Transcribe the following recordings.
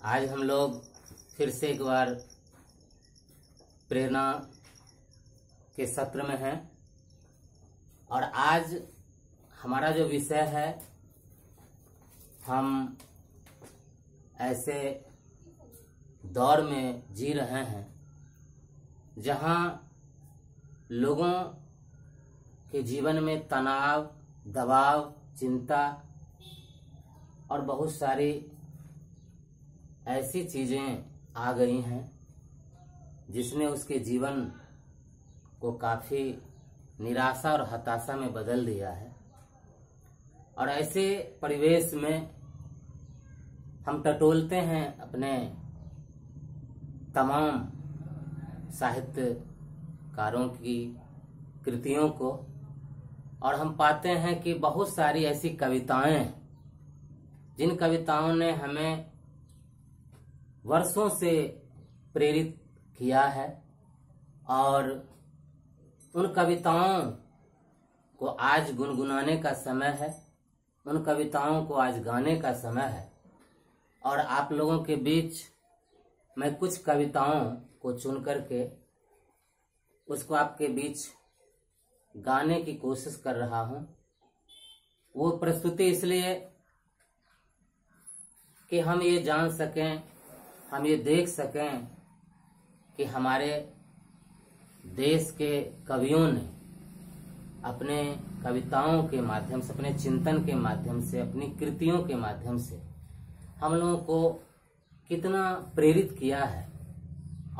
आज हम लोग फिर से एक बार प्रेरणा के सत्र में हैं और आज हमारा जो विषय है, हम ऐसे दौर में जी रहे हैं जहां लोगों के जीवन में तनाव, दबाव, चिंता और बहुत सारी ऐसी चीजें आ गई हैं जिसने उसके जीवन को काफी निराशा और हताशा में बदल दिया है। और ऐसे परिवेश में हम टटोलते हैं अपने तमाम साहित्यकारों की कृतियों को और हम पाते हैं कि बहुत सारी ऐसी कविताएं, जिन कविताओं ने हमें वर्षों से प्रेरित किया है और उन कविताओं को आज गुनगुनाने का समय है, उन कविताओं को आज गाने का समय है। और आप लोगों के बीच मैं कुछ कविताओं को चुन करके उसको आपके बीच गाने की कोशिश कर रहा हूं। वो प्रस्तुति इसलिए कि हम ये जान सकें, हम ये देख सकें कि हमारे देश के कवियों ने अपने कविताओं के माध्यम से, अपने चिंतन के माध्यम से, अपनी कृतियों के माध्यम से हम लोगों को कितना प्रेरित किया है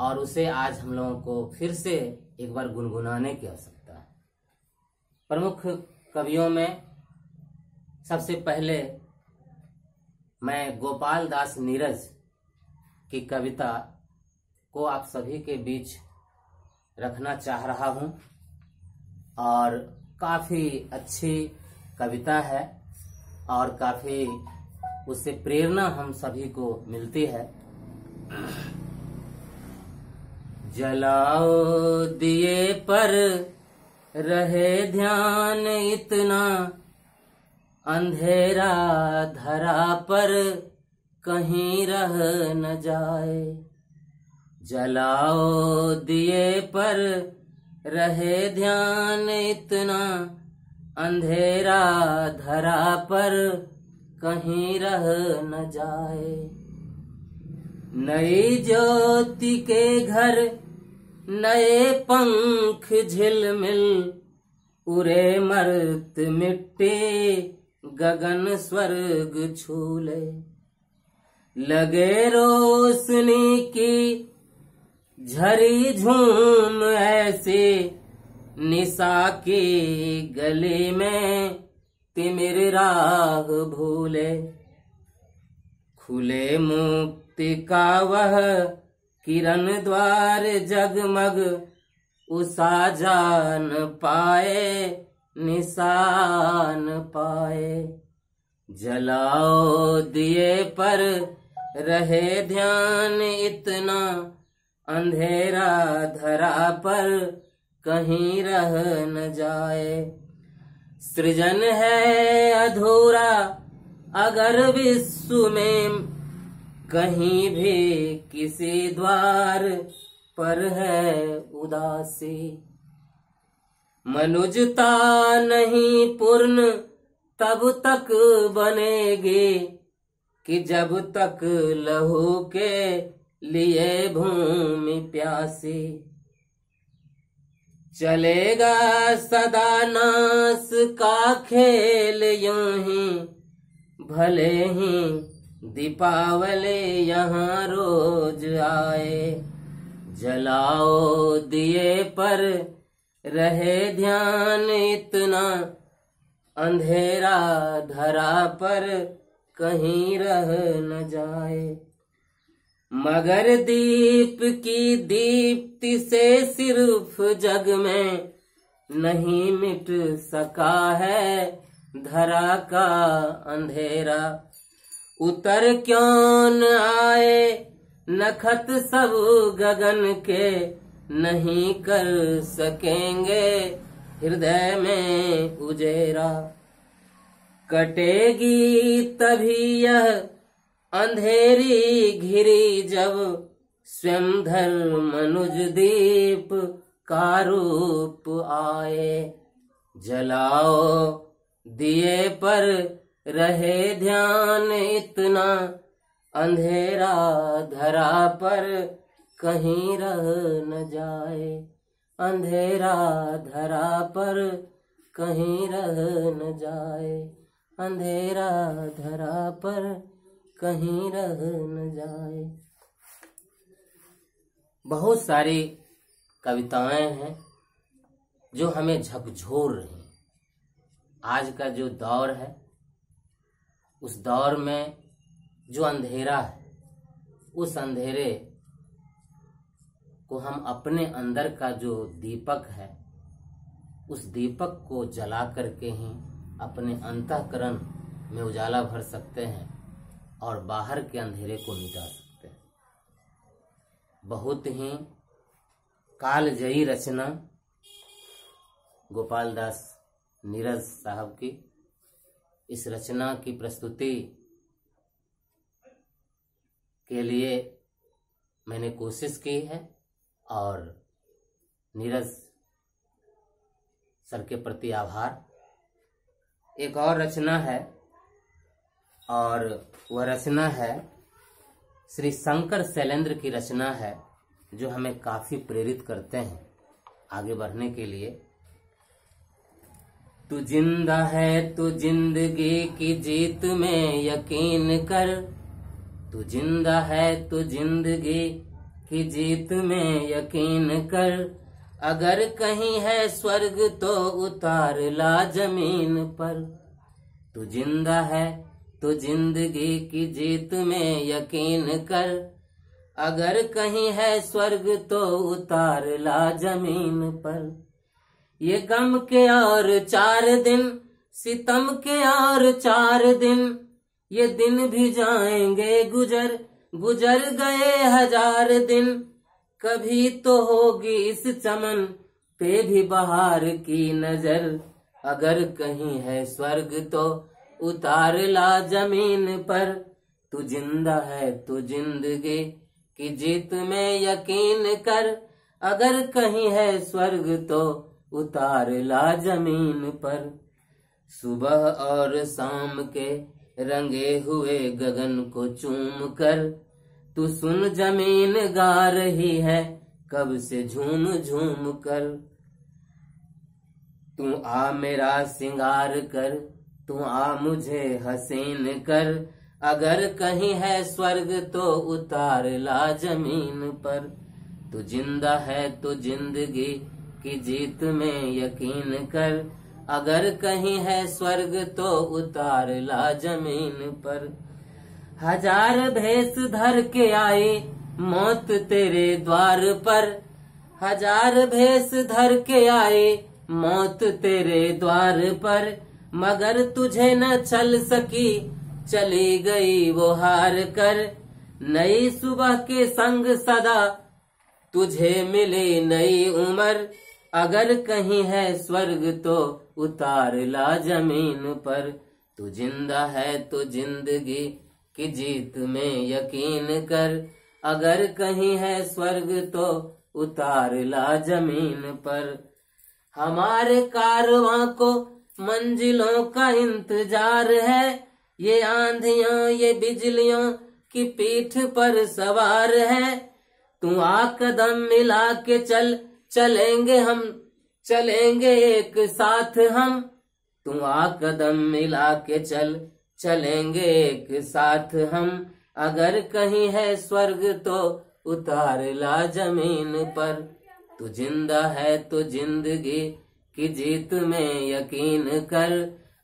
और उसे आज हम लोगों को फिर से एक बार गुनगुनाने की आवश्यकता है। प्रमुख कवियों में सबसे पहले मैं गोपाल दास नीरज की कविता को आप सभी के बीच रखना चाह रहा हूं और काफी अच्छी कविता है और काफी उससे प्रेरणा हम सभी को मिलती है। जलाओ दिए पर रहे ध्यान इतना, अंधेरा धरा पर कहीं रह न जाए। जलाओ दिए पर रहे ध्यान इतना, अंधेरा धरा पर कहीं रह न जाए। नई ज्योति के घर नए पंख झिलमिल, उड़े मर्त मिट्टी गगन स्वर्ग छूले। लगे रोशनी की झरी झूम ऐसे, निशा की गली में तिमिर राह भूले। खुले मुक्ति का वह किरण द्वार जगमग, उषा जान पाए निशान पाए। जलाओ दिए पर रहे ध्यान इतना, अंधेरा धरा पर कहीं रह न जाए। सृजन है अधूरा अगर विश्व में, कहीं भी किसी द्वार पर है उदासी। मनुजता नहीं पूर्ण तब तक बनेगी, कि जब तक लहू के लिए भूमि प्यासी। चलेगा सदा नाश का खेल यूं ही, भले ही दीपावली यहाँ रोज आए। जलाओ दिए पर रहे ध्यान इतना, अंधेरा धरा पर कहीं रह न जाए। मगर दीप की दीप्ति से सिर्फ जग में नहीं मिट सका है धरा का अंधेरा। उतर क्यों न आए नखत सब गगन के, नहीं कर सकेंगे हृदय में उजेरा। कटेगी तभी यह अंधेरी घिरी जब स्वयं धर मनुज दीप का रूप आए। जलाओ दिए पर रहे ध्यान इतना, अंधेरा धरा पर कहीं रह न जाए। अंधेरा धरा पर कहीं रह न जाए। अंधेरा धरा पर कहीं रह न जाए। बहुत सारी कविताएं हैं जो हमें झकझोर रही हैं। आज का जो दौर है, उस दौर में जो अंधेरा है, उस अंधेरे को हम अपने अंदर का जो दीपक है, उस दीपक को जला करके ही अपने अंतःकरण में उजाला भर सकते हैं और बाहर के अंधेरे को मिटा सकते हैं। बहुत ही कालजयी रचना गोपाल दास नीरज साहब की। इस रचना की प्रस्तुति के लिए मैंने कोशिश की है और नीरज सर के प्रति आभार। एक और रचना है और वह रचना है श्री शंकर शैलेंद्र की रचना है, जो हमें काफी प्रेरित करते हैं आगे बढ़ने के लिए। तू जिंदा है तो जिंदगी की जीत में यकीन कर। तू जिंदा है तो जिंदगी की जीत में यकीन कर। अगर कहीं है स्वर्ग तो उतार ला जमीन पर। तू जिंदा है तो जिंदगी की जीत में यकीन कर। अगर कहीं है स्वर्ग तो उतार ला जमीन पर। ये गम के और 4 दिन, सितम के और 4 दिन, ये दिन भी जाएंगे गुजर, गुजर गए 1000 दिन। कभी तो होगी इस चमन पे भी बहार की नजर। अगर कहीं है स्वर्ग तो उतार ला जमीन पर। तू जिंदा है तो जिंदगी की जीत में यकीन कर। अगर कहीं है स्वर्ग तो उतार ला जमीन पर। सुबह और शाम के रंगे हुए गगन को चूम कर। तू सुन जमीन गा रही है कब से झूम झूम कर। तू आ मेरा सिंगार कर, तू आ मुझे हसीन कर। अगर कहीं है स्वर्ग तो उतार ला जमीन पर। तू जिंदा है तो जिंदगी की जीत में यकीन कर। अगर कहीं है स्वर्ग तो उतार ला जमीन पर। 1000 भेष धर के आई मौत तेरे द्वार पर। 1000 भेष धर के आई मौत तेरे द्वार पर। मगर तुझे न चल सकी, चली गई वो हार कर। नई सुबह के संग सदा तुझे मिली नई उम्र। अगर कहीं है स्वर्ग तो उतार ला जमीन पर। तू जिंदा है तो जिंदगी की जीत में यकीन कर। अगर कहीं है स्वर्ग तो उतार ला जमीन पर। हमारे कारवां को मंजिलों का इंतजार है। ये आंधियां ये बिजलियों की पीठ पर सवार है। तू आ कदम मिला के चल, चलेंगे हम, चलेंगे एक साथ हम। तू आ कदम मिला के चल, चलेंगे एक साथ हम। अगर कहीं है स्वर्ग तो उतार ला जमीन पर। तू जिंदा है तो जिंदगी की जीत में यकीन कर।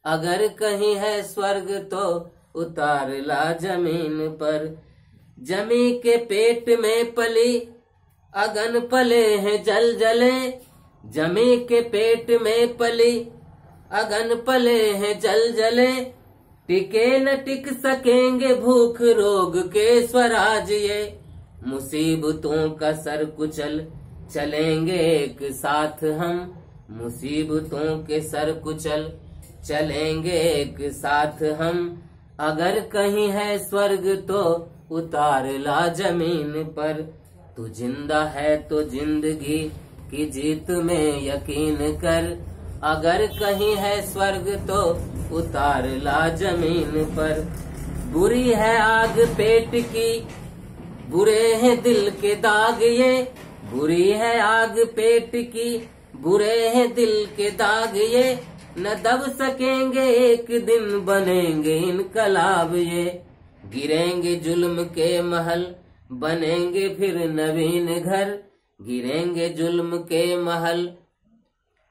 अगर कहीं है स्वर्ग तो उतार ला जमीन पर। जमी के पेट में पली अगन पले हैं जल जले। जमी के पेट में पली अगन पले हैं जल जले। टिके न टिक सकेंगे भूख रोग के स्वराज ये। मुसीबतों का सर कुचल चलेंगे एक साथ हम। मुसीबतों के सर कुचल चलेंगे एक साथ हम। अगर कहीं है स्वर्ग तो उतार ला जमीन पर। तू जिंदा है तो जिंदगी की जीत में यकीन कर। अगर कहीं है स्वर्ग तो उतार ला जमीन पर। बुरी है आग पेट की, बुरे हैं दिल के दाग ये। बुरी है आग पेट की, बुरे हैं दिल के दाग ये। न दब सकेंगे एक दिन बनेंगे इनकलाब ये। गिरेंगे जुल्म के महल बनेंगे फिर नवीन घर। गिरेंगे जुल्म के महल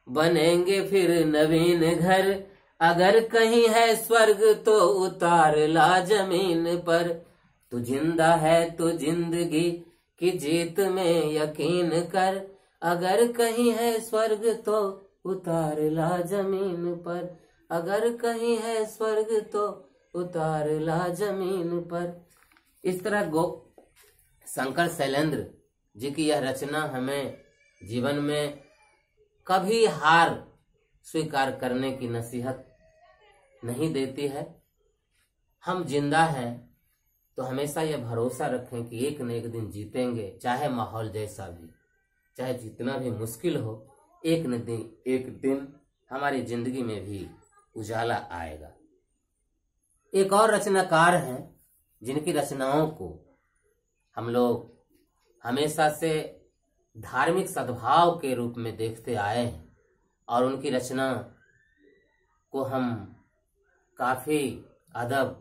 बनेंगे फिर नवीन घर। अगर कहीं है स्वर्ग तो उतार ला जमीन पर। तू जिंदा है तो जिंदगी की जीत में यकीन कर। अगर कहीं है स्वर्ग तो उतार ला जमीन पर। अगर कहीं है स्वर्ग तो उतार ला जमीन पर। इस तरह शंकर शैलेंद्र जी की यह रचना हमें जीवन में कभी हार स्वीकार करने की नसीहत नहीं देती है। हम जिंदा हैं तो हमेशा यह भरोसा रखें कि एक न एक दिन जीतेंगे, चाहे माहौल जैसा भी, चाहे जितना भी मुश्किल हो, एक दिन हमारी जिंदगी में भी उजाला आएगा। एक और रचनाकार हैं जिनकी रचनाओं को हम लोग हमेशा से धार्मिक सद्भाव के रूप में देखते आए हैं और उनकी रचना को हम काफी अदब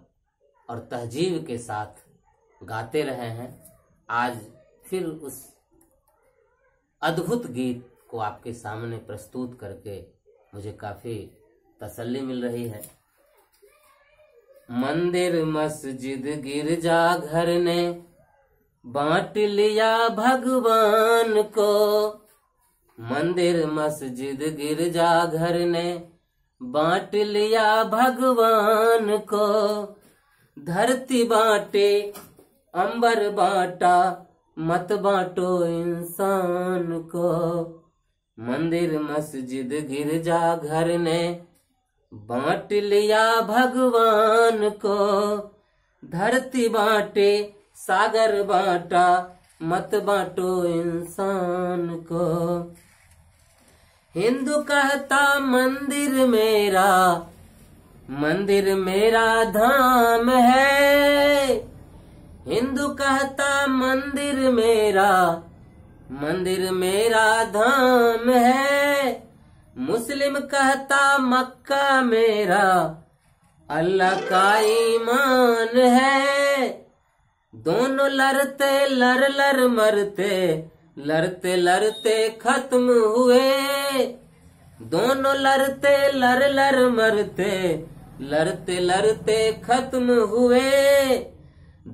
और तहजीब के साथ गाते रहे हैं। आज फिर उस अद्भुत गीत को आपके सामने प्रस्तुत करके मुझे काफी तसल्ली मिल रही है। मंदिर मस्जिद गिरजा घर ने बांट लिया भगवान को। मंदिर मस्जिद गिरजा घर ने बांट लिया भगवान को। धरती बांटे अंबर बांटा मत बांटो इंसान को। मंदिर मस्जिद गिरजा घर ने बांट लिया भगवान को। धरती बांटे सागर बांटा मत बांटो इंसान को। हिंदू कहता मंदिर मेरा धाम है। हिंदू कहता मंदिर मेरा धाम है। मुस्लिम कहता मक्का मेरा अल्लाह का ईमान है। दोनों लड़ते लड़ मरते, लड़ते लड़ते खत्म हुए। दोनों लड़ते लड़ मरते, लड़ते लड़ते खत्म हुए।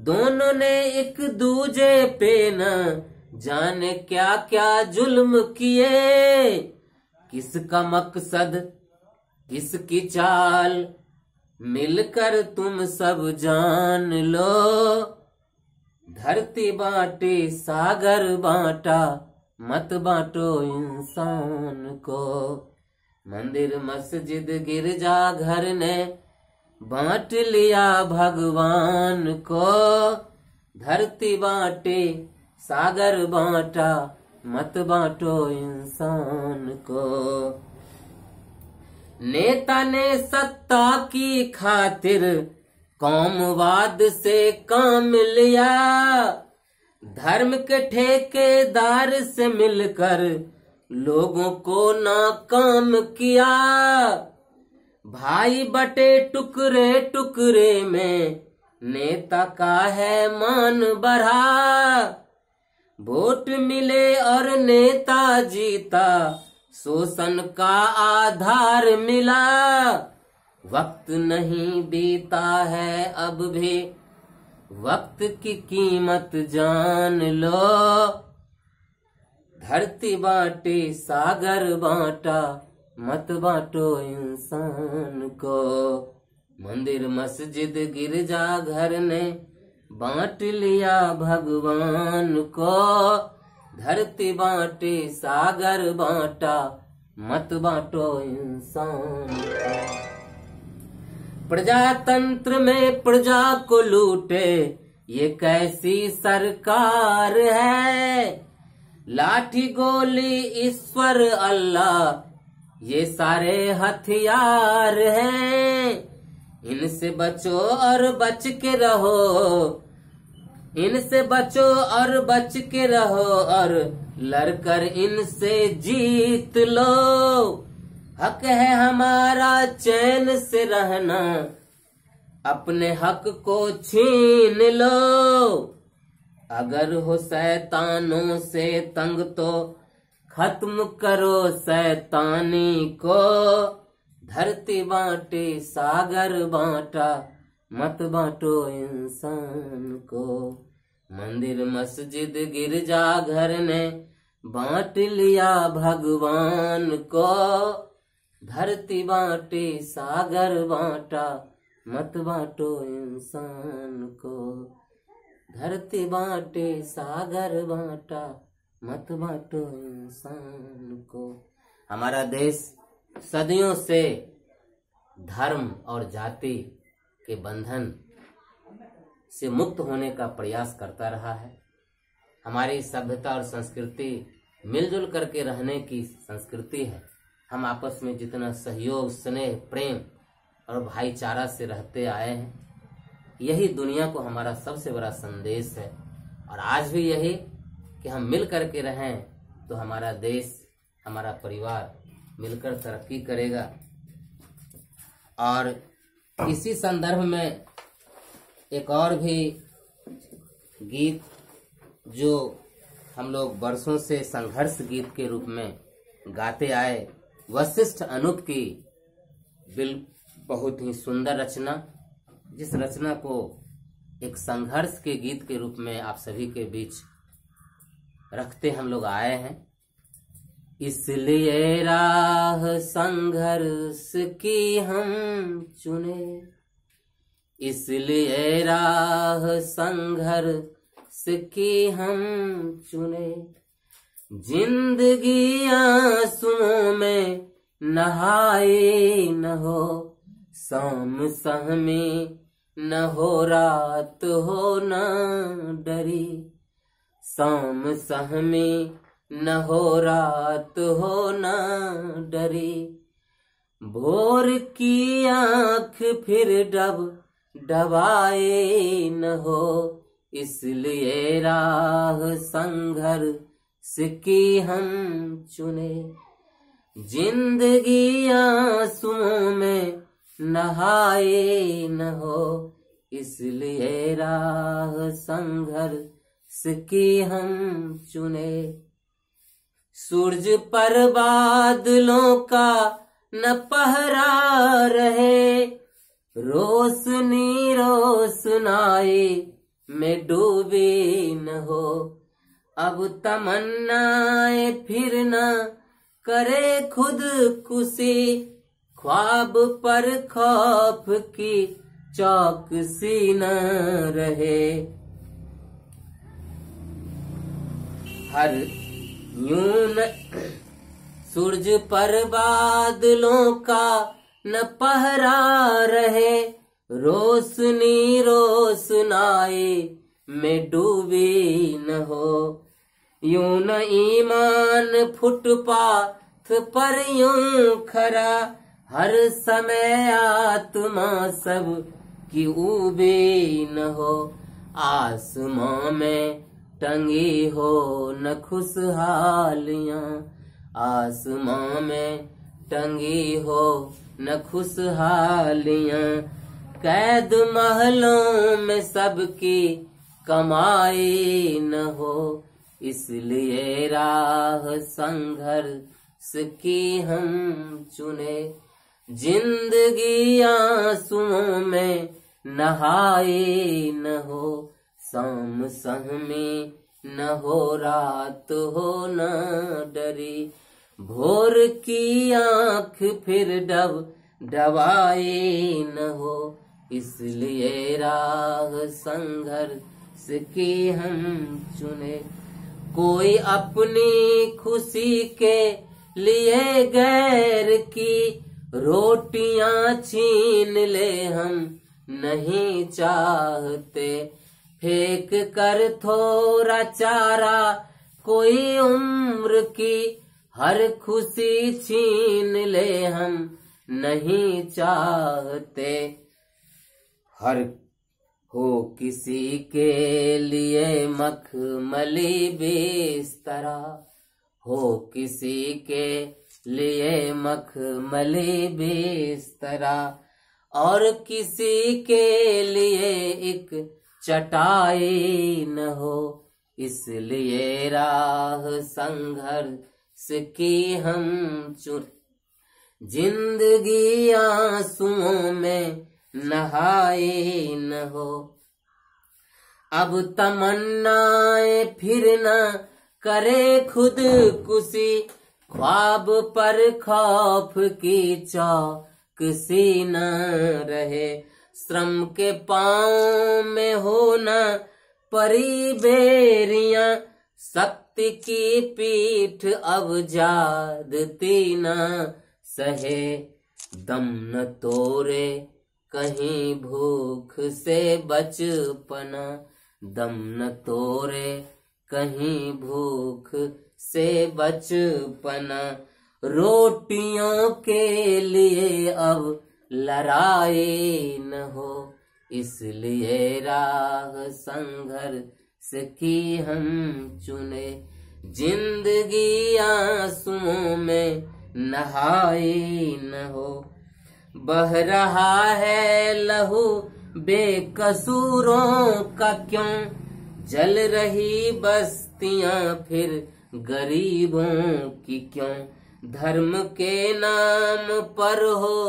दोनों ने एक दूजे पे न जाने क्या क्या जुल्म किए। किसका मकसद किसकी चाल मिलकर तुम सब जान लो। धरती बांटी सागर बांटा मत बांटो इंसान को। मंदिर मस्जिद गिरजा घर ने बांट लिया भगवान को। धरती बांटे सागर बांटा मत बांटो इंसान को। नेता ने सत्ता की खातिर कौमवाद से काम लिया। धर्म के ठेकेदार से मिलकर लोगों को नाकाम किया। भाई बटे टुकड़े टुकड़े में नेता का है मान बढ़ा। वोट मिले और नेता जीता, शोषण का आधार मिला। वक्त नहीं बीता है अब भी, वक्त की कीमत जान लो। धरती बांटी सागर बांटा मत बांटो इंसान को। मंदिर मस्जिद गिरजा घर ने बांट लिया भगवान को। धरती बांटी सागर बांटा मत बांटो इंसान को। प्रजातंत्र में प्रजा को लूटे ये कैसी सरकार है। लाठी गोली ईश्वर अल्लाह ये सारे हथियार हैं। इनसे बचो और बच के रहो, इनसे बचो और बच के रहो और लड़कर इनसे जीत लो। हक है हमारा चैन से रहना, अपने हक को छीन लो। अगर हो शैतानों से तंग तो खत्म करो शैतानी को। धरती बांटे सागर बांटा, मत बांटो इंसान को। मंदिर मस्जिद गिरजा घर ने बांट लिया भगवान को। धरती बांटे सागर बांटा, मत बांटो इंसान को। धरती बांटे सागर बांटा, मत बांटो इंसान को। हमारा देश सदियों से धर्म और जाति के बंधन से मुक्त होने का प्रयास करता रहा है। हमारी सभ्यता और संस्कृति मिलजुल करके रहने की संस्कृति है। हम आपस में जितना सहयोग, स्नेह, प्रेम और भाईचारा से रहते आए हैं, यही दुनिया को हमारा सबसे बड़ा संदेश है। और आज भी यही कि हम मिल करके रहें तो हमारा देश, हमारा परिवार मिलकर तरक्की करेगा। और इसी संदर्भ में एक और भी गीत जो हम लोग वर्षों से संघर्ष गीत के रूप में गाते आए, वशिष्ठ अनूप की बहुत ही सुंदर रचना, जिस रचना को एक संघर्ष के गीत के रूप में आप सभी के बीच रखते हम लोग आए हैं। इसलिए राह संघर्ष की हम चुने, इसलिए राह संघर्ष की हम चुने। जिंदगी आंसुओं में नहाए न हो, शाम सहमे न हो, रात हो न डरी। शाम सहमे न हो, रात हो न डरी। भोर की आँख फिर डबाए न हो, इसलिए राह संघर्ष की हम चुने। जिंदगी आंसुओं में नहाए न हो, इसलिए राह संघर्ष की हम चुने। सूरज पर बादलों का न पहरा रहे, रोशनी रोशनाई में डूबे न हो। अब तमन्नाएं फिर न करे खुद खुशी, ख्वाब पर खौफ की चौकसी न रहे। हर यूं सूरज पर बादलों का न पहरा रहे, रोशनी रोशनाई में डूबी न हो। यूं न ईमान फुटपाथ पर यूं खरा, हर समय आत्मा सब की उबी न हो। आसमां में टंगी हो न खुशहालियां, आसमां में टंगी हो न खुशहालियां। कैद महलों में सबकी कमाई न हो, इसलिए राह संघर्ष की हम चुने। जिंदगी आंसुओं में नहाए न हो, शाम सहमे न हो, रात हो न डरी। भोर की आँख फिर डबाए न हो, इसलिए राह संघर्ष की हम चुने। कोई अपनी खुशी के लिए गैर की रोटियां छीन ले हम नहीं चाहते, फेंक कर थोड़ा चारा कोई उम्र की हर खुशी छीन ले हम नहीं चाहते। हर हो किसी के लिए मखमली बिस्तरा, हो किसी के लिए मखमली बिस्तरा, और किसी के लिए एक चटाई न हो, इसलिए राह संघर्ष की हम चुन, जिंदगी आंसुओं में नहाए न हो। अब तमन्नाएं फिर न करे खुद कुशी, ख्वाब पर खौफ की चौकसी न रहे, श्रम के पांव में हो न परी बेरियां, शक्ति की पीठ अब जादती न सहे, दम न तोरे कहीं भूख से बचपना, दम न तोरे कहीं भूख से बचपना, रोटियों के लिए अब लड़ाई न हो, इसलिए राह संघर्ष की हम चुने, जिंदगी आंसुओं में नहाई न हो। बह रहा है लहू बेकसूरों का क्यों, जल रही बस्तियां फिर गरीबों की क्यों, धर्म के नाम पर हो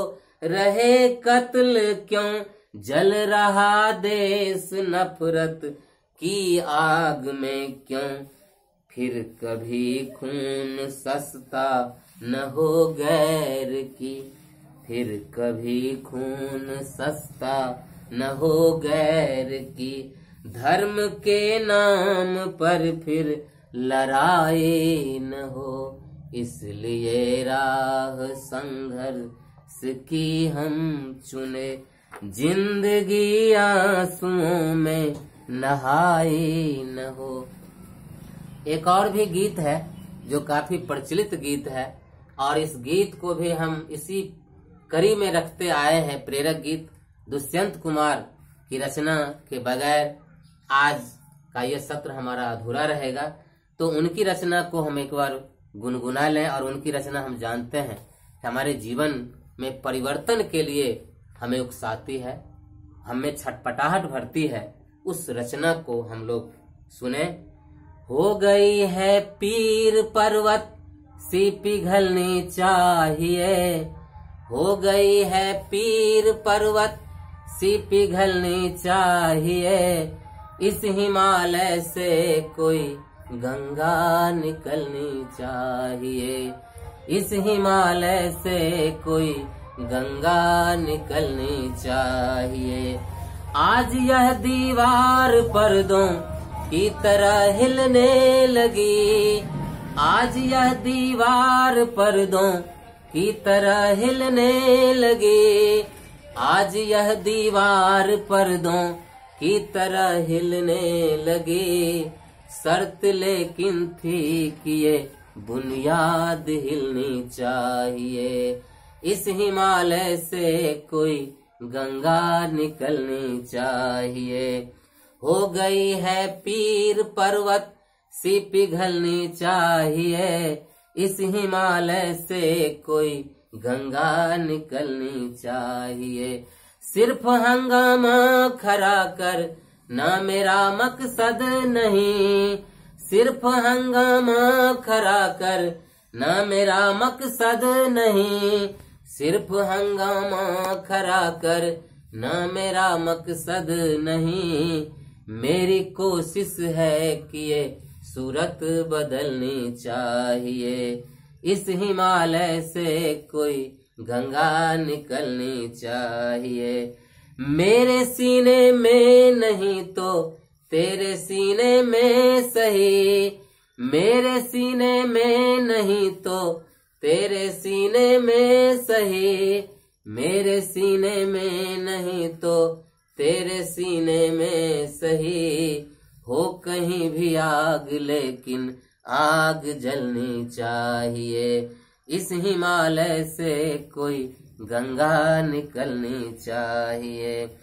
रहे कत्ल क्यों, जल रहा देश नफरत की आग में क्यों, फिर कभी खून सस्ता न हो गैर की, फिर कभी खून सस्ता न हो गैर की, धर्म के नाम पर फिर लड़ाई न हो, इसलिए राह संघर्ष की हम चुने, जिंदगी आंसुओं में नहाई न हो। एक और भी गीत है जो काफी प्रचलित गीत है, और इस गीत को भी हम इसी कड़ी में रखते आए हैं। प्रेरक गीत दुष्यंत कुमार की रचना के बगैर आज का यह सत्र हमारा अधूरा रहेगा, तो उनकी रचना को हम एक बार गुनगुना लें। और उनकी रचना हम जानते हैं कि हमारे जीवन में परिवर्तन के लिए हमें उकसाती है, हमें छटपटाहट भरती है। उस रचना को हम लोग सुने। हो गई है पीर पर्वत सी पिघलनी चाहिए, हो गई है पीर पर्वत सी पिघलनी चाहिए, इस हिमालय से कोई गंगा निकलनी चाहिए, इस हिमालय से कोई गंगा निकलनी चाहिए। आज यह दीवार पर्दों की तरह हिलने लगी, आज यह दीवार पर्दों की तरह हिलने लगी, आज यह दीवार पर्दों की तरह हिलने लगी, शर्त लेकिन थी कि ये बुनियाद हिलनी चाहिए, इस हिमालय से कोई गंगा निकलनी चाहिए। हो गई है पीर पर्वत सी पिघलनी चाहिए, इस हिमालय से कोई गंगा निकलनी चाहिए। सिर्फ हंगामा खड़ा कर ना मेरा मकसद नहीं, सिर्फ हंगामा खड़ा कर ना मेरा मकसद नहीं, सिर्फ हंगामा खड़ा कर ना मेरा मकसद नहीं, मेरी कोशिश है कि ये सूरत बदलनी चाहिए, इस हिमालय से कोई गंगा निकलनी चाहिए। मेरे सीने में नहीं तो तेरे सीने में सही, मेरे सीने में नहीं तो तेरे सीने में सही मेरे सीने में नहीं तो तेरे सीने में सही, हो कहीं भी आग लेकिन आग जलनी चाहिए। इस हिमालय से कोई गंगा निकलनी चाहिए।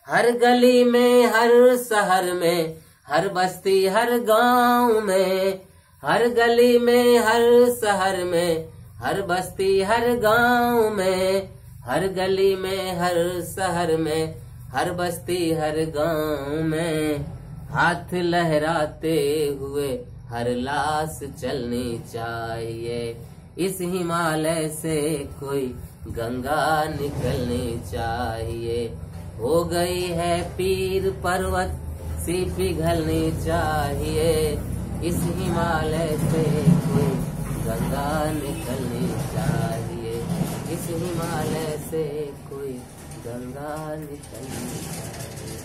हर गली में हर शहर में हर बस्ती हर गांव में, हर गली में हर शहर में हर बस्ती हर गांव में, हर गली में हर शहर में हर बस्ती हर गांव में, हाथ लहराते हुए हर लाश चलनी चाहिए। इस हिमालय से कोई गंगा निकलनी चाहिए। हो गई है पीर पर्वत सी पिघलनी चाहिए। इस हिमालय से कोई गंगा निकलनी चाहिए। इस हिमालय से कोई गंगा निकलनी चाहिए।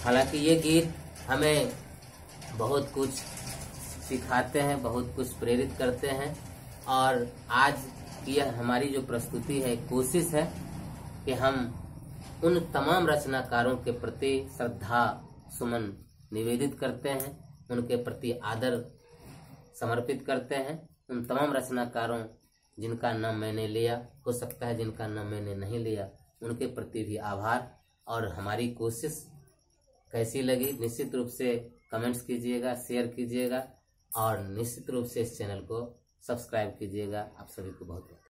हालांकि ये गीत हमें बहुत कुछ सिखाते हैं, बहुत कुछ प्रेरित करते हैं। और आज की यह हमारी जो प्रस्तुति है, कोशिश है कि हम उन तमाम रचनाकारों के प्रति श्रद्धा सुमन निवेदित करते हैं, उनके प्रति आदर समर्पित करते हैं। उन तमाम रचनाकारों जिनका नाम मैंने लिया, हो सकता है जिनका नाम मैंने नहीं लिया, उनके प्रति भी आभार। और हमारी कोशिश कैसी लगी निश्चित रूप से कमेंट्स कीजिएगा, शेयर कीजिएगा और निश्चित रूप से इस चैनल को सब्सक्राइब कीजिएगा। आप सभी को बहुत बहुत